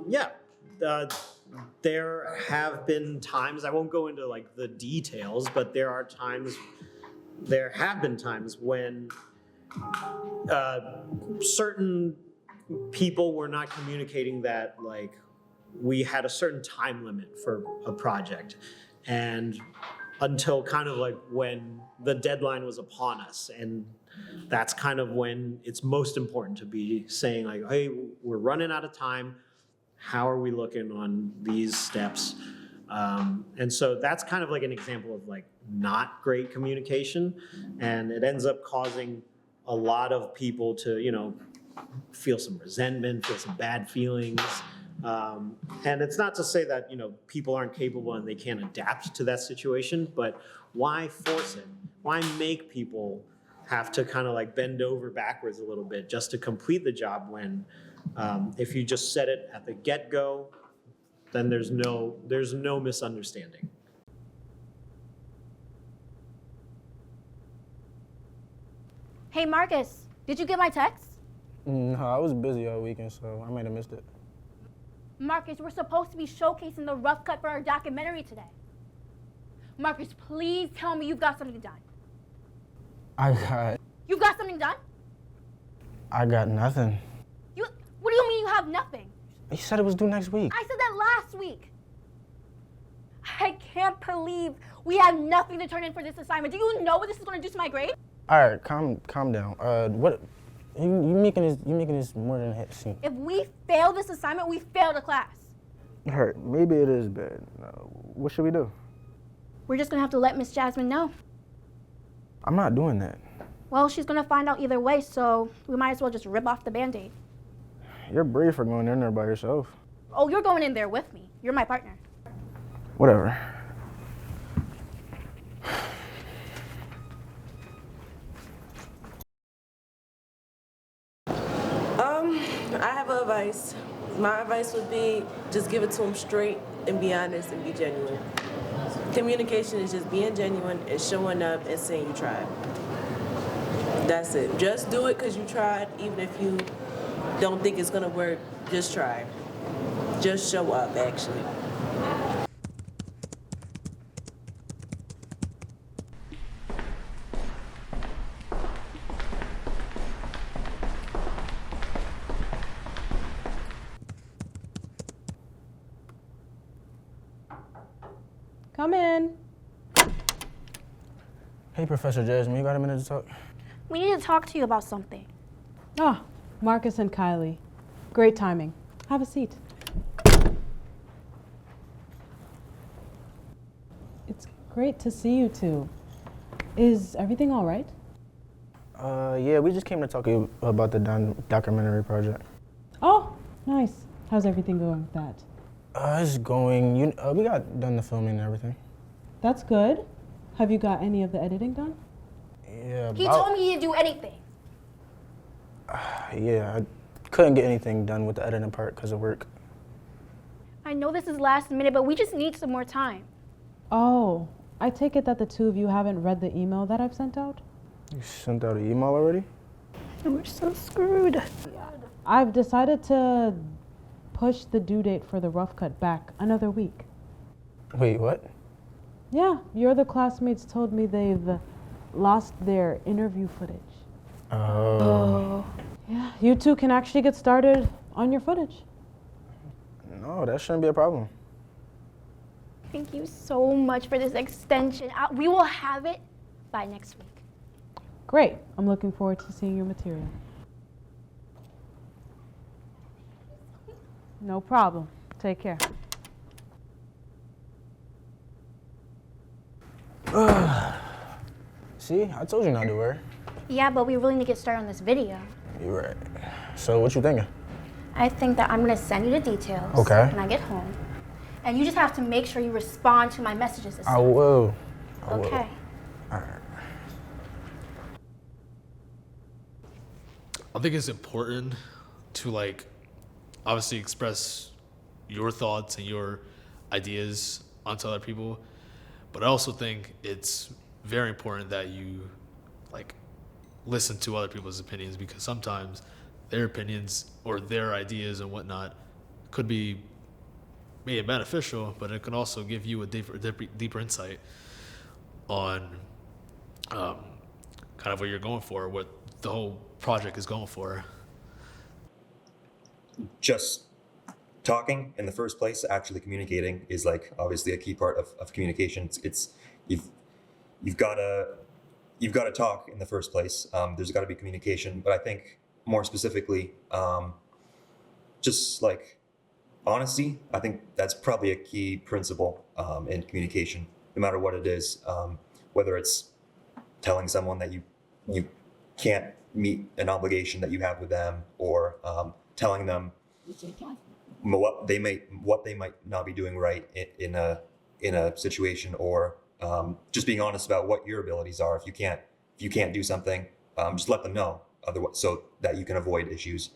Yeah. There have been times, I won't go into like the details, but there have been times when certain people were not communicating that like we had a certain time limit for a project, and until kind of like when the deadline was upon us, and that's kind of when it's most important to be saying like, hey, we're running out of time. How are we looking on these steps? And so that's kind of like an example of like not great communication, and it ends up causing a lot of people to, you know, feel some resentment, feel some bad feelings. And it's not to say that, you know, people aren't capable and they can't adapt to that situation, but why force it? Why make people have to kind of like bend over backwards a little bit just to complete the job when if you just set it at the get-go, then there's no misunderstanding. Hey Marcus, did you get my text? No, I was busy all weekend, so I might have missed it. Marcus, we're supposed to be showcasing the rough cut for our documentary today. Marcus, please tell me you've got something done. You've got something done? I got nothing. What do you mean you have nothing? You said it was due next week. I said that last week. I can't believe we have nothing to turn in for this assignment. Do you know what this is going to do to my grade? All right, calm down. What? You making this more than a scene. If we fail this assignment, we fail the class. All right, maybe it is bad. What should we do? We're just going to have to let Miss Jasmine know. I'm not doing that. Well, she's going to find out either way, so we might as well just rip off the Band-Aid. You're brave for going in there by yourself. Oh, you're going in there with me. You're my partner. Whatever. I have an advice. My advice would be just give it to them straight and be honest and be genuine. Communication is just being genuine and showing up and saying you tried. That's it. Just do it because you tried, even if you don't think it's gonna work, just try. Just show up, actually. Come in. Hey, Professor Jasmine, you got a minute to talk? We need to talk to you about something. Ah, Marcus and Kylie. Great timing. Have a seat. It's great to see you two. Is everything all right? Yeah, we just came to talk to you about the documentary project. Oh, nice. How's everything going with that? It's going. We got done the filming and everything. That's good. Have you got any of the editing done? Yeah. He told me he didn't do anything. Yeah, I couldn't get anything done with the editing part because of work. I know this is last minute, but we just need some more time. Oh, I take it that the two of you haven't read the email that I've sent out? You sent out an email already? We're so screwed. I've decided to push the due date for the rough cut back another week. Wait, what? Yeah, your other classmates told me they've lost their interview footage. Oh. Yeah, you two can actually get started on your footage. No, that shouldn't be a problem. Thank you so much for this extension. We will have it by next week. Great. I'm looking forward to seeing your material. No problem. Take care. See, I told you not to worry. Yeah, but we really need to get started on this video. You're right. So what you thinking? I think that I'm gonna send you the details Okay. when I get home. And you just have to make sure you respond to my messages this I time. will. Okay. All right. I think it's important to like obviously express your thoughts and your ideas onto other people, but I also think it's very important that you like listen to other people's opinions, because sometimes their opinions or their ideas and whatnot could be maybe beneficial, but it can also give you a deeper insight on kind of what you're going for, what the whole project is going for. Just talking in the first place, actually communicating is like obviously a key part of communication. It's you've got to talk in the first place. There's got to be communication, but I think more specifically, just like honesty. I think that's probably a key principle in communication, no matter what it is. Whether it's telling someone that you can't meet an obligation that you have with them, or telling them what they might not be doing right in a situation, or just being honest about what your abilities are. If you can't do something, just let them know, otherwise, so that you can avoid issues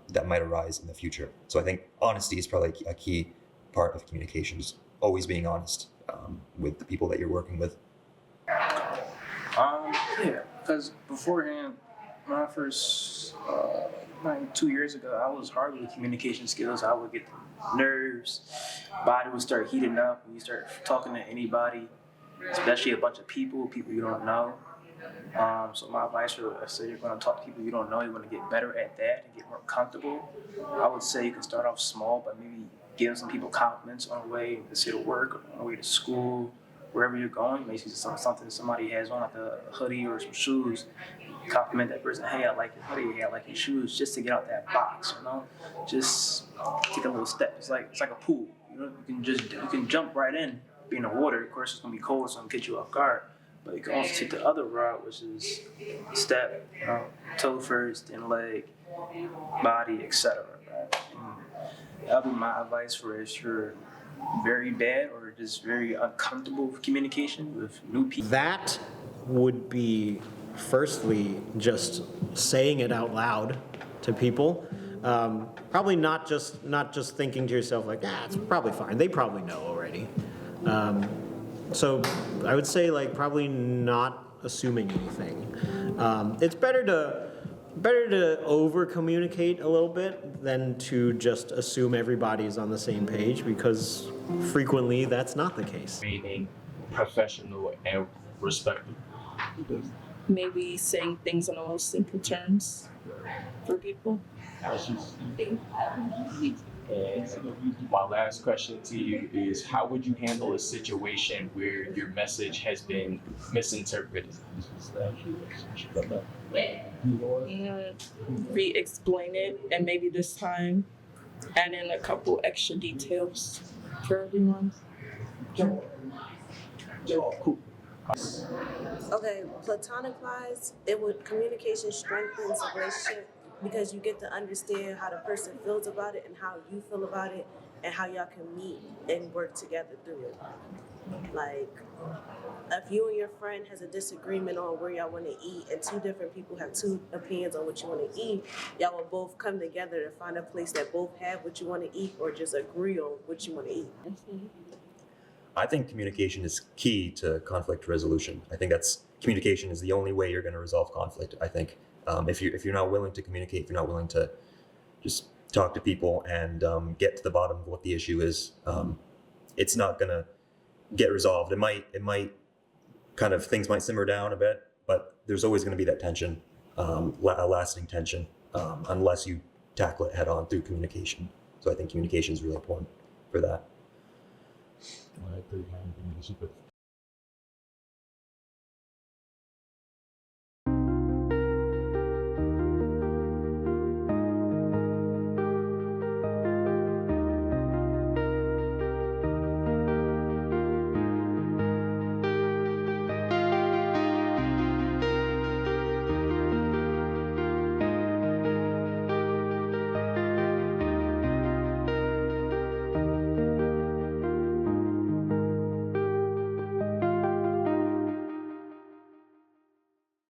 that might arise in the future. So I think honesty is probably a key part of communication, just always being honest with the people that you're working with. Yeah, because beforehand, when I first, like 2 years ago, I was hard with communication skills. I would get nerves, body would start heating up when you start talking to anybody, especially a bunch of people you don't know. So my advice for, so you're going to talk to people you don't know, you want to get better at that and get more comfortable. I would say you can start off small, but maybe giving some people compliments on the way to work, or on the way to school, wherever you're going. Maybe something somebody has on, like a hoodie or some shoes. Compliment that person. Hey, I like your hoodie. Hey, I like your shoes. Just to get out that box, you know. Just take a little step. It's like a pool. You know, you can jump right in, be in the water. Of course, it's gonna be cold, so it's gonna get you off guard. But you can also take the other route, which is step, toe first, then leg, body, etc. Right? That would be my advice for if you're very bad or just very uncomfortable with communication with new people. That would be, firstly, just saying it out loud to people. Probably not just thinking to yourself like, it's probably fine. They probably know already. So I would say like probably not assuming anything. It's better to over communicate a little bit than to just assume everybody is on the same page, because frequently that's not the case. Remaining professional and respectful. Maybe saying things in the most simple terms for people. And my last question to you is, how would you handle a situation where your message has been misinterpreted? Re-explain it, and maybe this time add in a couple extra details for everyone. Cool. Okay, platonic-wise, communication strengthens a relationship, because you get to understand how the person feels about it and how you feel about it, and how y'all can meet and work together through it. Like, if you and your friend has a disagreement on where y'all want to eat, and two different people have two opinions on what you want to eat, y'all will both come together to find a place that both have what you want to eat, or just agree on what you want to eat. I think communication is key to conflict resolution. I think communication is the only way you're going to resolve conflict. I think if you're not willing to communicate, if you're not willing to just talk to people and get to the bottom of what the issue is, it's not going to get resolved. It might kind of, things might simmer down a bit, but there's always going to be that tension, a lasting tension, unless you tackle it head on through communication. So I think communication is really important for that. Tilghman,